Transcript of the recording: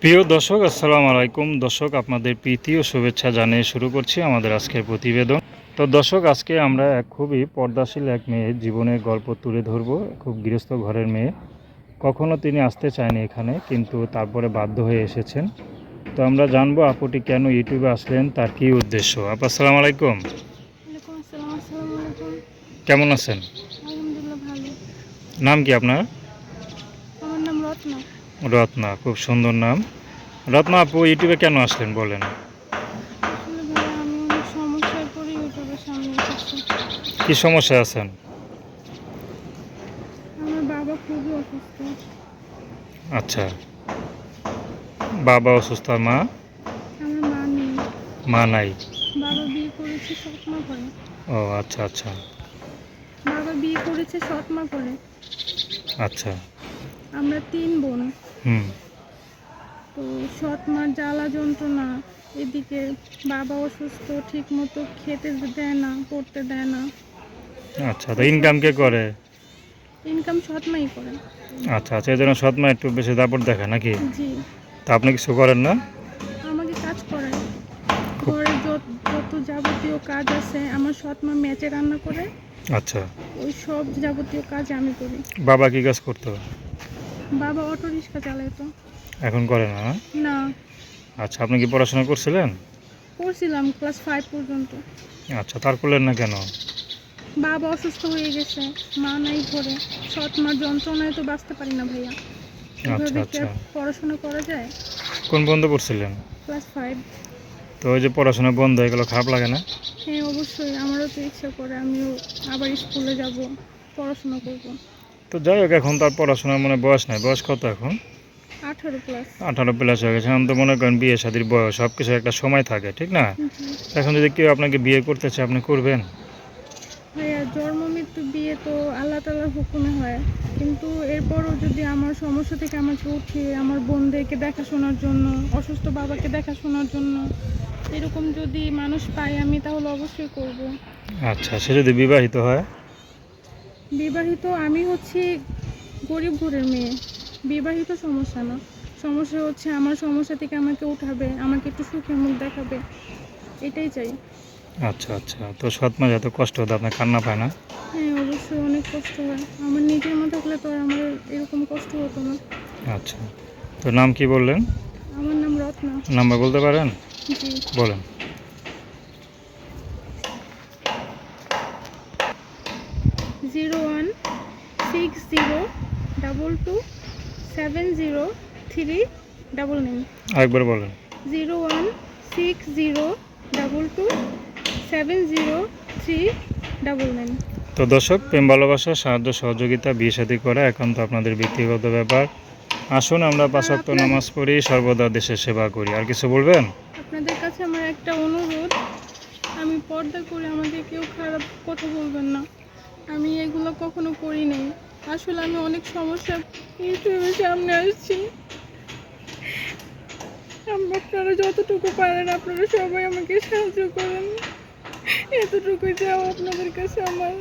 প্রিয় দর্শক, আসসালামু আলাইকুম। দর্শক, আপনাদের প্রীতি ও শুভেচ্ছা জানিয়ে শুরু করছি আমাদের আজকের প্রতিবেদন। তো দর্শক, আজকে আমরা খুবই পর্দাশীল এক মেয়ের জীবনের গল্প তুলে ধরব। খুব গৃহস্থ ঘরের মেয়ে, কখনো তিনি আসতে চায়নি এখানে, কিন্তু তারপরে বাধ্য হয়ে এসেছেন। তো আমরা জানবো আপুটি কেন ইউটিউবে আসলেন, তার কী উদ্দেশ্য। আপু, আসসালামু আলাইকুম। ওয়ালাইকুম আসসালাম। আসসালামু আলাইকুম। কেমন আছেন? আলহামদুলিল্লাহ ভালো। নাম কি আপনার? আমার নাম রত্না। রত্না, খুব সুন্দর নাম। রত্না আপু, ইউটিউবে কেন আসলেন বলেন। আসলে ভাইয়া আমি অনেক সমস্যায় পড়ে ইউটিউবের সামনে এসেছি। কী সমস্যায় আছেন? আমার বাবা খুবই অসুস্থ। আচ্ছা, বাবা অসুস্থ, আর মা? আমার মা নেই। মা নাই। বাবা বিয়ে করেছে সৎ মা করে। ও আচ্ছা আচ্ছা। বাবা বিয়ে করেছে সৎ মা করে। আচ্ছা। আমরা 3 বোন। হুম। তো সৎ মার জ্বালা যন্ত্রণা, এদিকে বাবা অসুস্থ, ঠিক মতো খেতে দেয় না, পড়তে দেয় না। আচ্ছা, তো ইনকাম কে করে? ইনকাম সৎ মাই করে। আচ্ছা আচ্ছা, এই জন্য সৎ মা একটু বেশি দাপট দেখায় নাকি? জি। তা আপনি কিছু করেন না? আমাকে কাজ করায়। খুব। ঘরে যত যাবতীয় কাজ আছে আমার সৎ মা মেচে রান্না করে। আচ্ছা। ওই সব যাবতীয় কাজ আমি করি। বাবা কি কাজ করতো? বাবা অটো রিক্সা চালাতো। এখন করে না, না? না, আচ্ছা, আপনি কি পড়াশোনা করছিলেন? করছিলাম ক্লাস 5 পর্যন্ত। আচ্ছা, তার করলেন না কেন? বাবা অসুস্থ হয়ে গেছে, মা নাই ঘরে। সৎ মার যন্ত্রণায় তো বাঁচতে পারি না ভাইয়া। আচ্ছা এভাবে কি আচ্ছা। আর পড়াশোনা করা যায়? কোন বন্ধ পড়ছিলেন? ক্লাস 5। তো ওই যে পড়াশোনা বন্ধ হয়ে গেল, খারাপ লাগে না? হ্যাঁ অবশ্যই, আমারও তো ইচ্ছা করে আমিও আবার স্কুলে যাব, পড়াশোনা করব। তো যাই হোক, এখন তার পড়াশোনার মনে বয়স নাই। বয়স কত এখন? 18 প্লাস। 18+ হয়ে গেছে। এখন তো মনে করেন বিয়ে শাদির বয়স, সব কিছু একটা সময় থাকে, ঠিক না? জি এখন যদি কেউ আপনাকে বিয়ে করতে চায়, আপনি করবেন? ভাইয়া, জন্ম মৃত্যু বিয়ে তো আল্লাহ তাআলার হুকুমে হয়, কিন্তু এরপরও যদি আমার সমস্যা থেকে আমাকে উঠিয়ে আমার বোনদেরকে দেখাশোনার জন্য, অসুস্থ বাবাকে দেখাশোনার জন্য এরকম যদি মানুষ পাই আমি, তাহলে অবশ্যই করব। আচ্ছা, সে যদি বিবাহিত হয়? বিবাহিত আমি হচ্ছি গরিব ঘরের মেয়ে, বিবাহিত সমস্যা না। সমস্যা হচ্ছে আমার সমস্যা থেকে আমাকে উঠাবে, আমাকে একটু সুখের মুখ দেখাবে, এটাই চাই। আচ্ছা আচ্ছা, তো সৎ মা এত কষ্ট হতো, আপনার কান্না পায় না? হ্যাঁ অবশ্যই অনেক কষ্ট হয়। আমার নিজের মতো থাকলে তো আর আমার এরকম কষ্ট হতো না। আচ্ছা, তো নাম কি বললেন? আমার নাম রত্না। নাম্বার বলতে পারেন? জি। বলেন। 016022703999। আরেকবার বলেন। 016022703999। তো দর্শক, প্রেম ভালোবাসা, সাহায্য সহযোগিতা, বিয়ে শাদী করা একান্ত আপনাদের ব্যক্তিগত ব্যাপার। আসুন আমরা আর 5 ওয়াক্ত নামাজ পড়ি, সর্বদা দেশের সেবা করি। আর কিছু বলবেন? আপনাদের কাছে আমার একটা অনুরোধ, আমি পর্দা করে আমাকে কেউ খারাপ কথা বলবেন না। আমি এগুলো কখনো করি নাই। আসলে আমি অনেক সমস্যা ইউটিউবের সামনে আসছি। আপনারা যতটুকু পারেন আপনারা সবাই আমাকে সাহায্য করেন, এতটুকুই চাও আপনাদের কাছে আমার।